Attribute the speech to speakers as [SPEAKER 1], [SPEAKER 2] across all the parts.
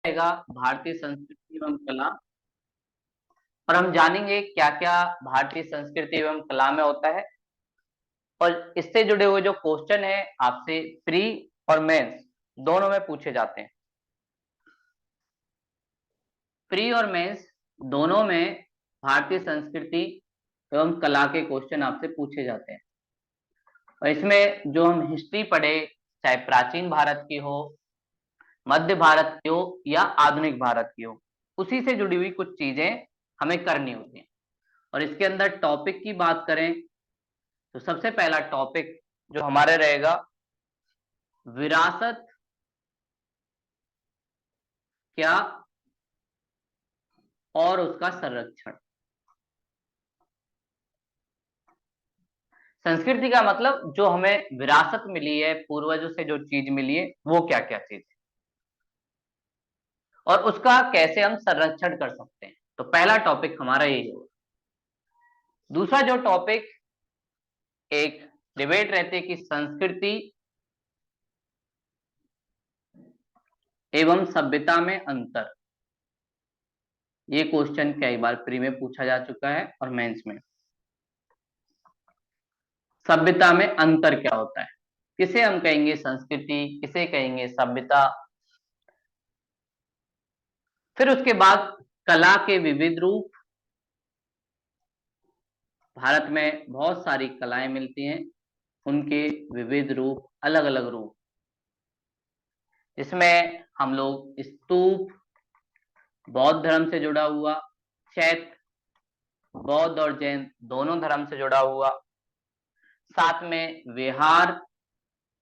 [SPEAKER 1] रहेगा भारतीय संस्कृति एवं कला। और हम जानेंगे क्या क्या भारतीय संस्कृति एवं कला में होता है, और इससे जुड़े हुए जो क्वेश्चन है आपसे प्री और मेंस दोनों में पूछे जाते हैं। प्री और मेंस दोनों में भारतीय संस्कृति एवं कला के क्वेश्चन आपसे पूछे जाते हैं। और इसमें जो हम हिस्ट्री पढ़े, चाहे प्राचीन भारत की हो, मध्य भारत की हो या आधुनिक भारत की हो, उसी से जुड़ी हुई कुछ चीजें हमें करनी होती हैं। और इसके अंदर टॉपिक की बात करें तो सबसे पहला टॉपिक जो हमारे रहेगा, विरासत क्या और उसका संरक्षण। संस्कृति का मतलब जो हमें विरासत मिली है, पूर्वजों से जो चीज मिली है, वो क्या क्या चीज है और उसका कैसे हम संरक्षण कर सकते हैं। तो पहला टॉपिक हमारा यही होगा। दूसरा जो टॉपिक, एक डिबेट रहती है कि संस्कृति एवं सभ्यता में अंतर। ये क्वेश्चन कई बार प्री में पूछा जा चुका है और मेंस में। सभ्यता में अंतर क्या होता है, किसे हम कहेंगे संस्कृति, किसे कहेंगे सभ्यता। फिर उसके बाद कला के विविध रूप। भारत में बहुत सारी कलाएं मिलती हैं, उनके विविध रूप, अलग अलग रूप। इसमें हम लोग स्तूप, बौद्ध धर्म से जुड़ा हुआ, चैत्य, बौद्ध और जैन दोनों धर्म से जुड़ा हुआ, साथ में विहार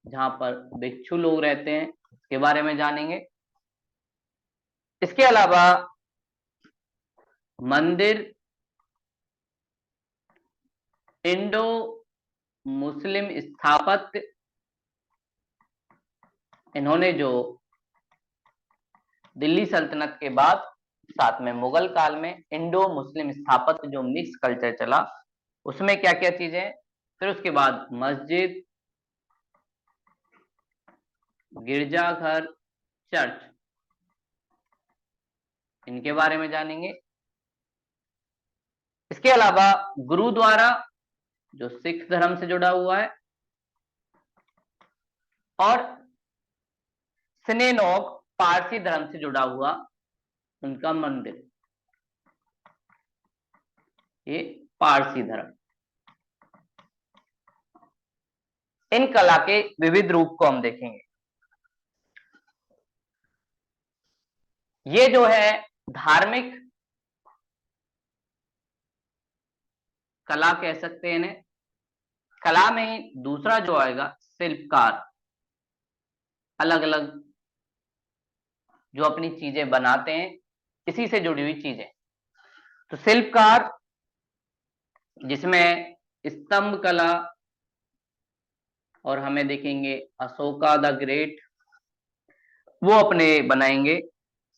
[SPEAKER 1] जहां पर भिक्षु लोग रहते हैं, उसके बारे में जानेंगे। इसके अलावा मंदिर, इंडो मुस्लिम स्थापत्य, इन्होंने जो दिल्ली सल्तनत के बाद साथ में मुगल काल में इंडो मुस्लिम स्थापत्य जो मिक्स कल्चर चला, उसमें क्या क्या चीजें। फिर उसके बाद मस्जिद, गिरजाघर, चर्च, इनके बारे में जानेंगे। इसके अलावा गुरुद्वारा जो सिख धर्म से जुड़ा हुआ है, और सिनेगॉग पारसी धर्म से जुड़ा हुआ उनका मंदिर, ये पारसी धर्म। इन कला के विविध रूप को हम देखेंगे। ये जो है धार्मिक कला कह सकते हैं इन्हें। कला में ही दूसरा जो आएगा शिल्पकार, अलग अलग जो अपनी चीजें बनाते हैं, इसी से जुड़ी हुई चीजें। तो शिल्पकार जिसमें स्तंभ कला, और हमें देखेंगे अशोका द ग्रेट, वो अपने बनाएंगे।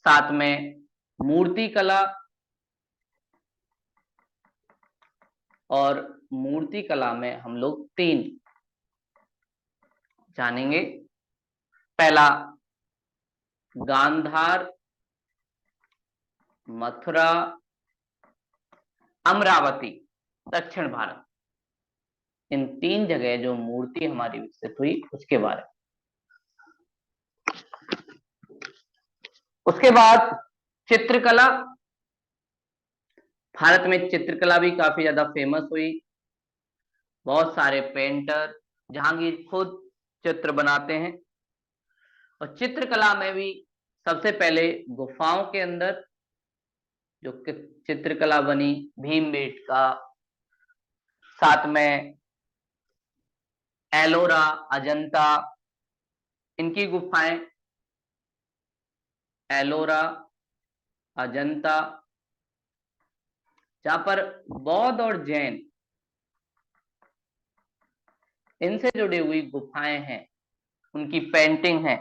[SPEAKER 1] साथ में मूर्ति कला, और मूर्ति कला में हम लोग तीन जानेंगे। पहला गांधार, मथुरा, अमरावती, दक्षिण भारत, इन तीन जगह जो मूर्ति हमारी विकसित हुई उसके बारे में। उसके बाद चित्रकला। भारत में चित्रकला भी काफी ज्यादा फेमस हुई। बहुत सारे पेंटर, जहांगीर खुद चित्र बनाते हैं। और चित्रकला में भी सबसे पहले गुफाओं के अंदर जो चित्रकला बनी, भीमबेटका, साथ में एलोरा, अजंता, इनकी गुफाएं, एलोरा, अजंता, जहां पर बौद्ध और जैन इनसे जुड़ी हुई गुफाएं हैं, उनकी पेंटिंग है,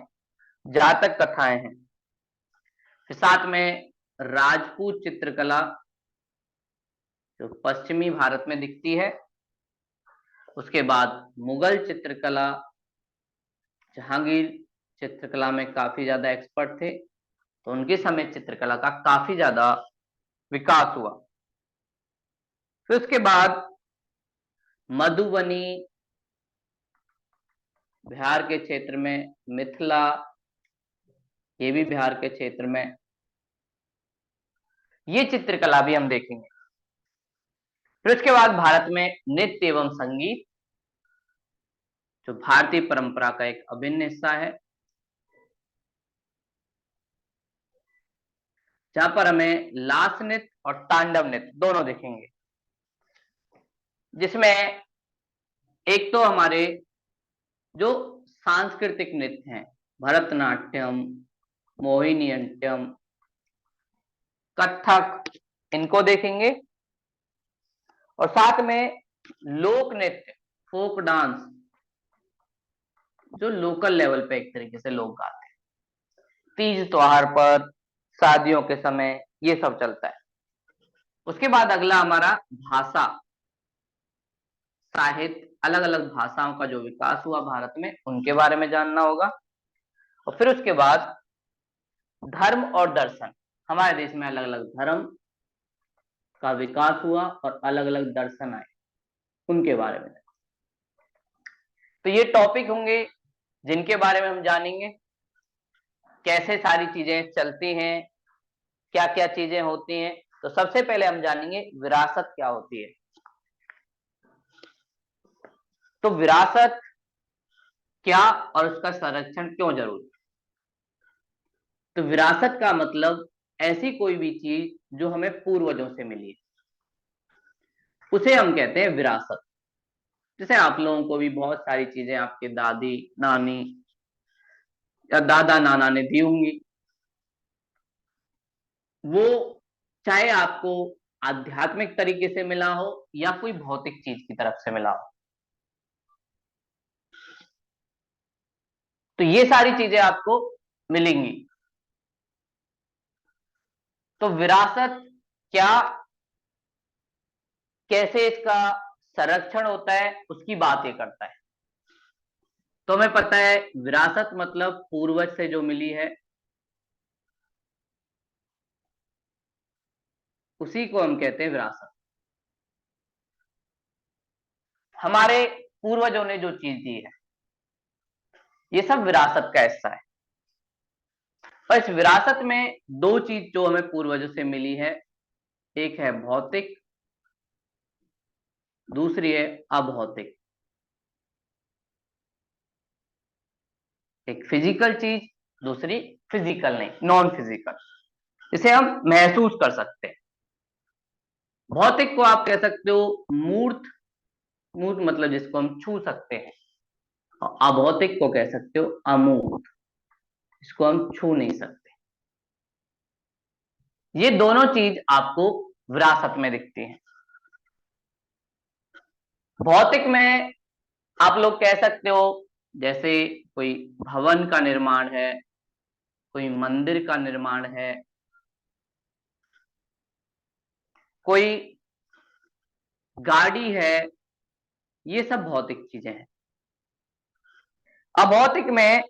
[SPEAKER 1] जातक कथाएं हैं। फिर साथ में राजपूत चित्रकला जो पश्चिमी भारत में दिखती है। उसके बाद मुगल चित्रकला, जहांगीर चित्रकला में काफी ज्यादा एक्सपर्ट थे। तो उनके समय चित्रकला का काफी ज्यादा विकास हुआ। फिर उसके बाद मधुबनी, बिहार के क्षेत्र में, मिथिला, ये भी बिहार के क्षेत्र में, ये चित्रकला भी हम देखेंगे। फिर उसके बाद भारत में नृत्य एवं संगीत, जो भारतीय परंपरा का एक अभिन्न हिस्सा है, जहां पर हमें लास्य नृत्य और तांडव नृत्य दोनों देखेंगे, जिसमें एक तो हमारे जो सांस्कृतिक नृत्य हैं, भरतनाट्यम, मोहिनीअट्टम, कथक, इनको देखेंगे, और साथ में लोक नृत्य, फोक डांस, जो लोकल लेवल पे एक तरीके से लोग गाते हैं, तीज त्योहार पर, शादियों के समय, ये सब चलता है। उसके बाद अगला हमारा भाषा, साहित्य, अलग अलग भाषाओं का जो विकास हुआ भारत में, उनके बारे में जानना होगा। और फिर उसके बाद धर्म और दर्शन, हमारे देश में अलग अलग धर्म का विकास हुआ और अलग अलग दर्शन आए, उनके बारे में। तो ये टॉपिक होंगे जिनके बारे में हम जानेंगे, कैसे सारी चीजें चलती हैं, क्या क्या चीजें होती हैं। तो सबसे पहले हम जानेंगे विरासत क्या होती है। तो विरासत क्या और उसका संरक्षण क्यों जरूरी है। तो विरासत का मतलब ऐसी कोई भी चीज जो हमें पूर्वजों से मिली है, उसे हम कहते हैं विरासत। जैसे आप लोगों को भी बहुत सारी चीजें आपके दादी नानी या दादा नाना ने दी होंगी, वो चाहे आपको आध्यात्मिक तरीके से मिला हो या कोई भौतिक चीज की तरफ से मिला हो, तो ये सारी चीजें आपको मिलेंगी। तो विरासत क्या, कैसे इसका संरक्षण होता है, उसकी बात ये करता है। तो हमें पता है विरासत मतलब पूर्वज से जो मिली है, उसी को हम कहते हैं विरासत। हमारे पूर्वजों ने जो चीज दी है, ये सब विरासत का हिस्सा है। और इस विरासत में दो चीज जो हमें पूर्वजों से मिली है, एक है भौतिक, दूसरी है अभौतिक। एक फिजिकल चीज, दूसरी फिजिकल नहीं, नॉन फिजिकल, जिसे हम महसूस कर सकते हैं। भौतिक को आप कह सकते हो मूर्त, मूर्त मतलब जिसको हम छू सकते हैं, और अभौतिक को कह सकते हो अमूर्त, इसको हम छू नहीं सकते। ये दोनों चीज आपको विरासत में दिखती हैं। भौतिक में आप लोग कह सकते हो, जैसे कोई भवन का निर्माण है, कोई मंदिर का निर्माण है, कोई गाड़ी है, ये सब भौतिक चीजें हैं। अभौतिक में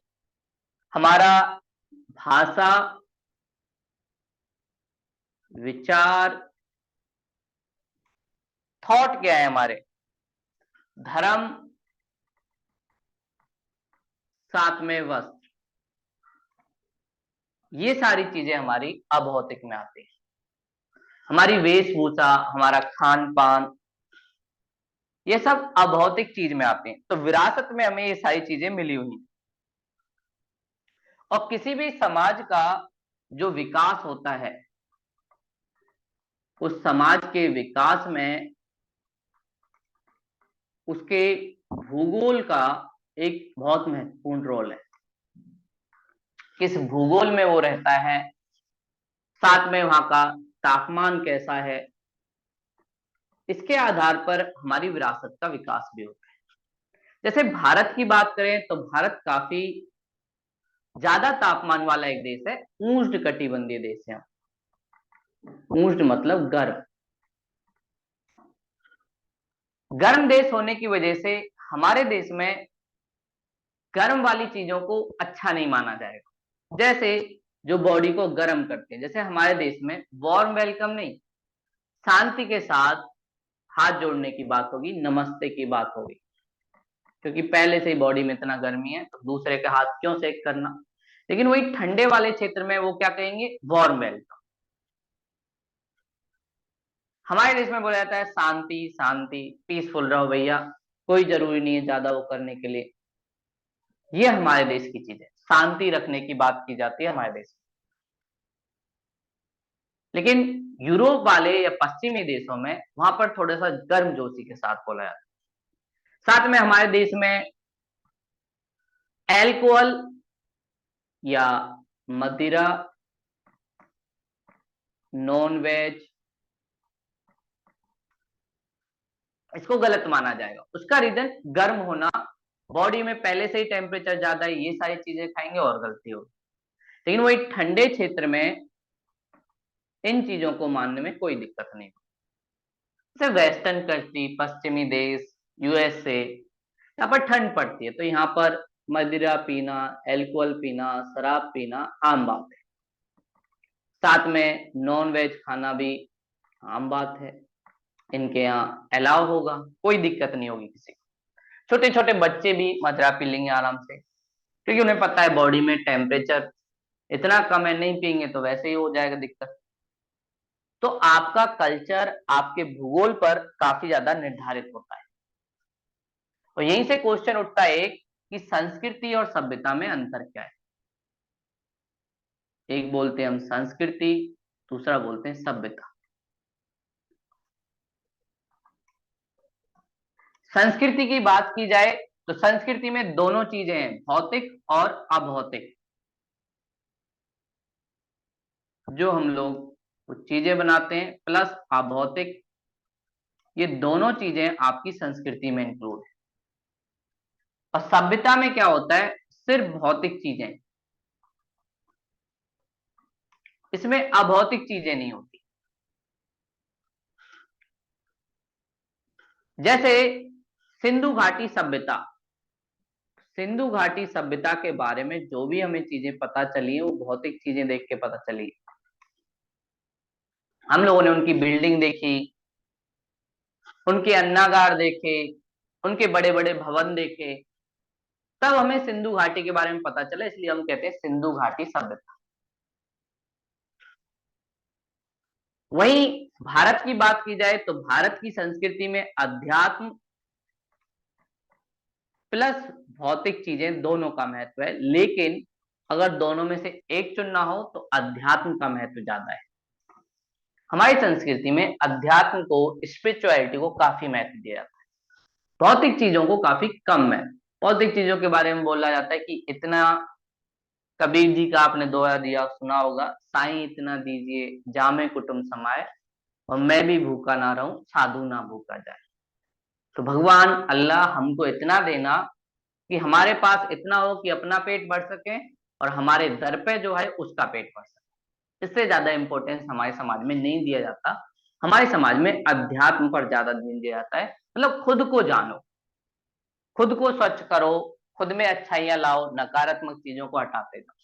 [SPEAKER 1] हमारा भाषा, विचार, थॉट क्या है हमारे, धर्म, साथ में वस्त्र, ये सारी चीजें हमारी अभौतिक में आती है। हमारी वेशभूषा, हमारा खान पान, ये सब अभौतिक चीज में आते हैं। तो विरासत में हमें ये सारी चीजें मिली हुई। और किसी भी समाज का जो विकास होता है, उस समाज के विकास में उसके भूगोल का एक बहुत महत्वपूर्ण रोल है। किस भूगोल में वो रहता है, साथ में वहां का तापमान कैसा है, इसके आधार पर हमारी विरासत का विकास भी होता है। जैसे भारत की बात करें तो भारत काफी ज्यादा तापमान वाला एक देश है, उष्ण कटिबंधीय देश है। उष्ण मतलब गर्म, गर्म देश होने की वजह से हमारे देश में गर्म वाली चीजों को अच्छा नहीं माना जाएगा। जैसे जो बॉडी को गर्म करते हैं। जैसे हमारे देश में वार्म वेलकम नहीं, शांति के साथ हाथ जोड़ने की बात होगी, नमस्ते की बात होगी, क्योंकि पहले से ही बॉडी में इतना गर्मी है तो दूसरे के हाथ क्यों सेक करना। लेकिन वही ठंडे वाले क्षेत्र में वो क्या कहेंगे, वार्म वेलकम। हमारे देश में बोला जाता है शांति शांति, पीसफुल रहो भैया, कोई जरूरी नहीं है ज्यादा वो करने के लिए। ये हमारे देश की चीज है, शांति रखने की बात की जाती है हमारे देश में। लेकिन यूरोप वाले या पश्चिमी देशों में वहां पर थोड़ा सा गर्मजोशी के साथ बोला जाता है। साथ में हमारे देश में एल्कोहल या मदिरा, नॉन वेज, इसको गलत माना जाएगा। उसका रीजन गर्म होना, बॉडी में पहले से ही टेम्परेचर ज्यादा है, ये सारी चीजें खाएंगे और गलती होगी। लेकिन वही ठंडे क्षेत्र में इन चीजों को मानने में कोई दिक्कत नहीं। जैसे वेस्टर्न कंट्री, पश्चिमी देश, यूएसए, यहाँ पर ठंड पड़ती है तो यहाँ पर मदिरा पीना, एल्कोहल पीना, शराब पीना आम बात है। साथ में नॉन वेज खाना भी आम बात है, इनके यहाँ अलाउ होगा, कोई दिक्कत नहीं होगी किसी को। छोटे छोटे बच्चे भी मदिरा पी लेंगे आराम से, क्योंकि उन्हें पता है बॉडी में टेम्परेचर इतना कम है, नहीं पियेंगे तो वैसे ही हो जाएगा दिक्कत। तो आपका कल्चर आपके भूगोल पर काफी ज्यादा निर्धारित होता है। और यहीं से क्वेश्चन उठता है एक, कि संस्कृति और सभ्यता में अंतर क्या है। एक बोलते हैं हम संस्कृति, दूसरा बोलते हैं सभ्यता। संस्कृति की बात की जाए तो संस्कृति में दोनों चीजें हैं, भौतिक और अभौतिक। जो हम लोग कुछ चीजें बनाते हैं प्लस अभौतिक, ये दोनों चीजें आपकी संस्कृति में इंक्लूड है। और सभ्यता में क्या होता है, सिर्फ भौतिक चीजें, इसमें अभौतिक चीजें नहीं होती। जैसे सिंधु घाटी सभ्यता, सिंधु घाटी सभ्यता के बारे में जो भी हमें चीजें पता चली है वो भौतिक चीजें देख के पता चली। हम लोगों ने उनकी बिल्डिंग देखी, उनके अन्नागार देखे, उनके बड़े बड़े भवन देखे, तब हमें सिंधु घाटी के बारे में पता चला, इसलिए हम कहते हैं सिंधु घाटी सभ्यता। वहीं भारत की बात की जाए तो भारत की संस्कृति में अध्यात्म प्लस भौतिक चीजें दोनों का महत्व है। लेकिन अगर दोनों में से एक चुनना हो तो अध्यात्म का महत्व ज्यादा है। हमारी संस्कृति में अध्यात्म को, स्पिरिचुअलिटी को काफी महत्व दिया जाता है, भौतिक चीजों को काफी कम है। भौतिक चीजों के बारे में बोला जाता है कि इतना, कबीर जी का आपने दोहा दिया सुना होगा, साईं इतना दीजिए जामे कुटुंब समाए, और मैं भी भूखा ना रहूं साधु ना भूखा जाए। तो भगवान अल्लाह हमको इतना देना कि हमारे पास इतना हो कि अपना पेट भर सके और हमारे दर पे जो है उसका पेट भर सके। इससे ज्यादा इंपॉर्टेंस हमारे समाज में नहीं दिया जाता। हमारे समाज में अध्यात्म पर ज्यादा ध्यान दिया जाता है। मतलब खुद को जानो, खुद को स्वच्छ करो, खुद में अच्छाइयां लाओ, नकारात्मक चीजों को हटाते जाओ।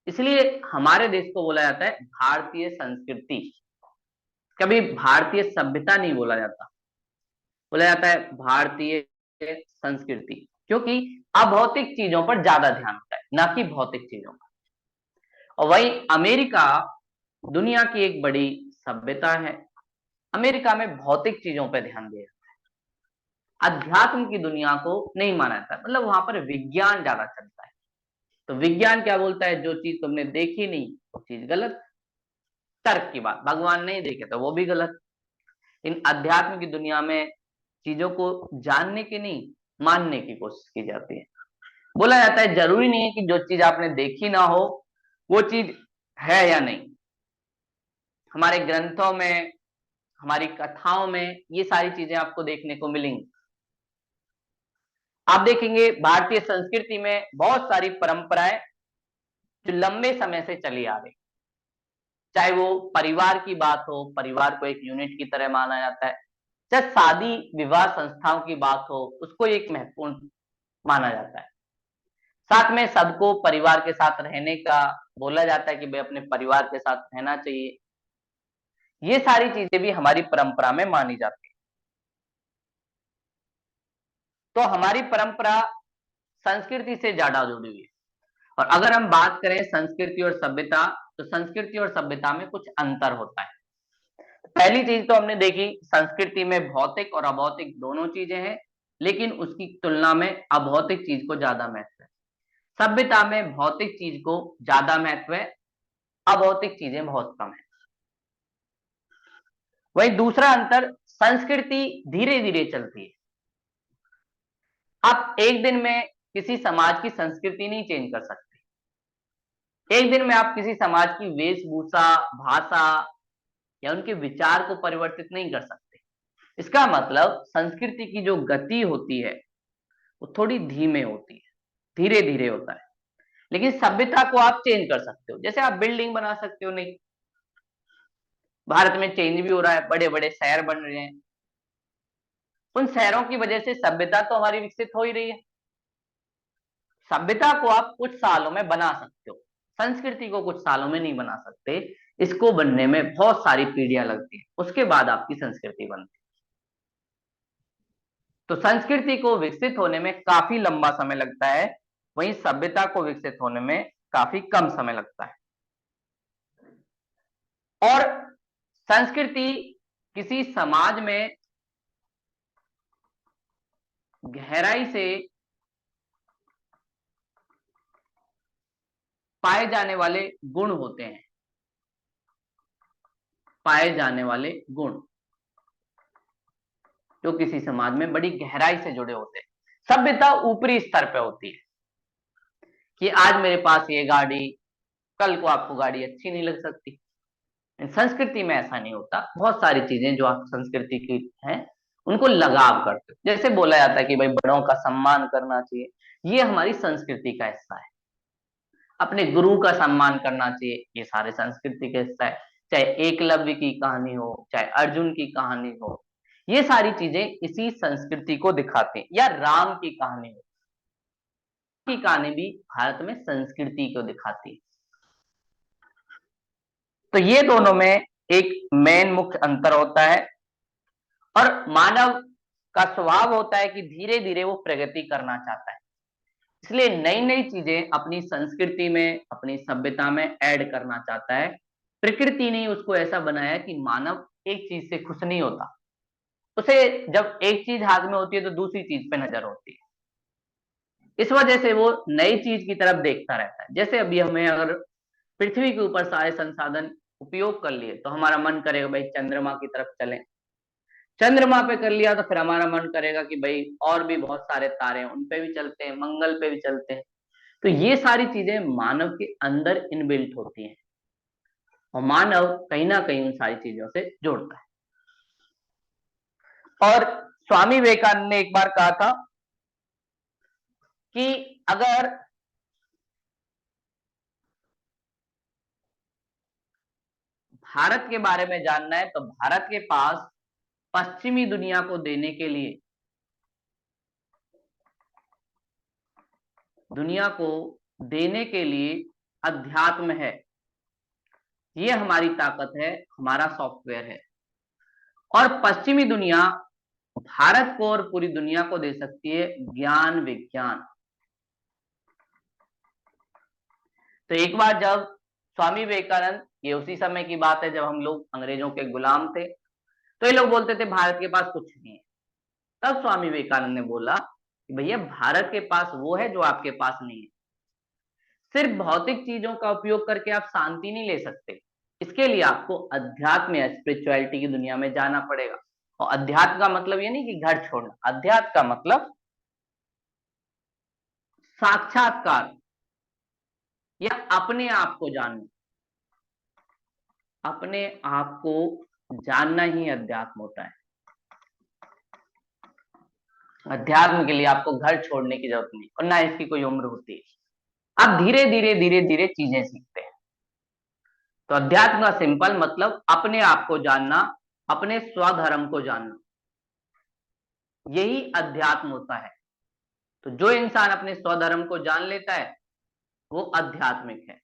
[SPEAKER 1] इसलिए हमारे देश को बोला जाता है भारतीय संस्कृति, कभी भारतीय सभ्यता नहीं बोला जाता, बोला जाता है भारतीय संस्कृति, क्योंकि अभौतिक चीजों पर ज्यादा ध्यान होता है ना कि भौतिक चीजों पर। और वही अमेरिका दुनिया की एक बड़ी सभ्यता है, अमेरिका में भौतिक चीजों पर ध्यान दिया जाता है, अध्यात्म की दुनिया को नहीं माना जाता। मतलब वहां पर विज्ञान ज्यादा चलता है। तो विज्ञान क्या बोलता है, जो चीज तुमने देखी नहीं वो चीज गलत। तर्क की बात, भगवान नहीं देखे तो वो भी गलत। इन अध्यात्म की दुनिया में चीजों को जानने की नहीं, मानने की कोशिश की जाती है। बोला जाता है जरूरी नहीं है कि जो चीज आपने देखी ना हो वो चीज है या नहीं। हमारे ग्रंथों में, हमारी कथाओं में ये सारी चीजें आपको देखने को मिलेंगी। आप देखेंगे भारतीय संस्कृति में बहुत सारी परंपराएं जो लंबे समय से चली आ रही, चाहे वो परिवार की बात हो, परिवार को एक यूनिट की तरह माना जाता है, चाहे शादी विवाह संस्थाओं की बात हो, उसको एक महत्वपूर्ण माना जाता है। साथ में सबको परिवार के साथ रहने का बोला जाता है कि भाई अपने परिवार के साथ रहना चाहिए। ये सारी चीजें भी हमारी परंपरा में मानी जाती है। तो हमारी परंपरा संस्कृति से ज्यादा जुड़ी हुई है। और अगर हम बात करें संस्कृति और सभ्यता, तो संस्कृति और सभ्यता में कुछ अंतर होता है। पहली चीज तो हमने देखी, संस्कृति में भौतिक और अभौतिक दोनों चीजें हैं, लेकिन उसकी तुलना में अभौतिक चीज को ज्यादा महत्व है। सभ्यता में भौतिक चीज को ज्यादा महत्व है, अभौतिक चीजें बहुत कम है। वही दूसरा अंतर, संस्कृति धीरे धीरे चलती है। आप एक दिन में किसी समाज की संस्कृति नहीं चेंज कर सकते। एक दिन में आप किसी समाज की वेशभूषा, भाषा या उनके विचार को परिवर्तित नहीं कर सकते। इसका मतलब संस्कृति की जो गति होती है वो थोड़ी धीमे होती है, धीरे धीरे होता है। लेकिन सभ्यता को आप चेंज कर सकते हो। जैसे आप बिल्डिंग बना सकते हो, नहीं, भारत में चेंज भी हो रहा है, बड़े बड़े शहर बन रहे हैं। उन शहरों की वजह से सभ्यता तो हमारी विकसित हो ही रही है। सभ्यता को आप कुछ सालों में बना सकते हो, संस्कृति को कुछ सालों में नहीं बना सकते। इसको बनने में बहुत सारी पीढ़ियां लगती है, उसके बाद आपकी संस्कृति बनती है। तो संस्कृति को विकसित होने में काफी लंबा समय लगता है, वहीं सभ्यता को विकसित होने में काफी कम समय लगता है। और संस्कृति किसी समाज में गहराई से पाए जाने वाले गुण होते हैं, पाए जाने वाले गुण जो किसी समाज में बड़ी गहराई से जुड़े होते हैं। सभ्यता ऊपरी स्तर पे होती है कि आज मेरे पास ये गाड़ी, कल को आपको गाड़ी अच्छी नहीं लग सकती। संस्कृति में ऐसा नहीं होता। बहुत सारी चीजें जो आप संस्कृति की हैं उनको लगाव करते हो। जैसे बोला जाता है कि भाई बड़ों का सम्मान करना चाहिए, ये हमारी संस्कृति का हिस्सा है। अपने गुरु का सम्मान करना चाहिए, ये सारे संस्कृति का हिस्सा है। चाहे एकलव्य की कहानी हो, चाहे अर्जुन की कहानी हो, ये सारी चीजें इसी संस्कृति को दिखाते हैं। या राम की कहानी हो, की कहानी भी भारत में संस्कृति को दिखाती है। तो ये दोनों में एक मेन मुख्य अंतर होता है। और मानव का स्वभाव होता है कि धीरे धीरे वो प्रगति करना चाहता है, इसलिए नई नई चीजें अपनी संस्कृति में, अपनी सभ्यता में ऐड करना चाहता है। प्रकृति ने उसको ऐसा बनाया कि मानव एक चीज से खुश नहीं होता। उसे जब एक चीज हाथ में होती है तो दूसरी चीज पे नजर होती है। इस वजह से वो नई चीज की तरफ देखता रहता है। जैसे अभी हमें अगर पृथ्वी के ऊपर सारे संसाधन उपयोग कर लिए तो हमारा मन करेगा भाई चंद्रमा की तरफ चलें। चंद्रमा पे कर लिया तो फिर हमारा मन करेगा कि भाई और भी बहुत सारे तारे हैं, उन पे भी चलते हैं, मंगल पे भी चलते हैं। तो ये सारी चीजें मानव के अंदर इनबिल्ट होती हैं और मानव कहीं ना कहीं उन सारी चीजों से जोड़ता है। और स्वामी विवेकानंद ने एक बार कहा था कि अगर भारत के बारे में जानना है तो भारत के पास पश्चिमी दुनिया को देने के लिए, दुनिया को देने के लिए अध्यात्म है। ये हमारी ताकत है, हमारा सॉफ्टवेयर है। और पश्चिमी दुनिया भारत को और पूरी दुनिया को दे सकती है ज्ञान विज्ञान। तो एक बार जब स्वामी विवेकानंद, ये उसी समय की बात है जब हम लोग अंग्रेजों के गुलाम थे, तो ये लोग बोलते थे भारत के पास कुछ नहीं है। तब स्वामी विवेकानंद ने बोला कि भैया भारत के पास वो है जो आपके पास नहीं है। सिर्फ भौतिक चीजों का उपयोग करके आप शांति नहीं ले सकते, इसके लिए आपको अध्यात्म या स्पिरिचुअलिटी की दुनिया में जाना पड़ेगा। और अध्यात्म का मतलब ये नहीं कि घर छोड़ना, अध्यात्म का मतलब साक्षात्कार या अपने आप को जानना। अपने आप को जानना ही अध्यात्म होता है। अध्यात्म के लिए आपको घर छोड़ने की जरूरत नहीं और ना इसकी कोई उम्र होती है। आप धीरे धीरे धीरे धीरे चीजें सीखते हैं। तो अध्यात्म का सिंपल मतलब अपने आप को जानना, अपने स्वधर्म को जानना, यही अध्यात्म होता है। तो जो इंसान अपने स्वधर्म को जान लेता है वो आध्यात्मिक है।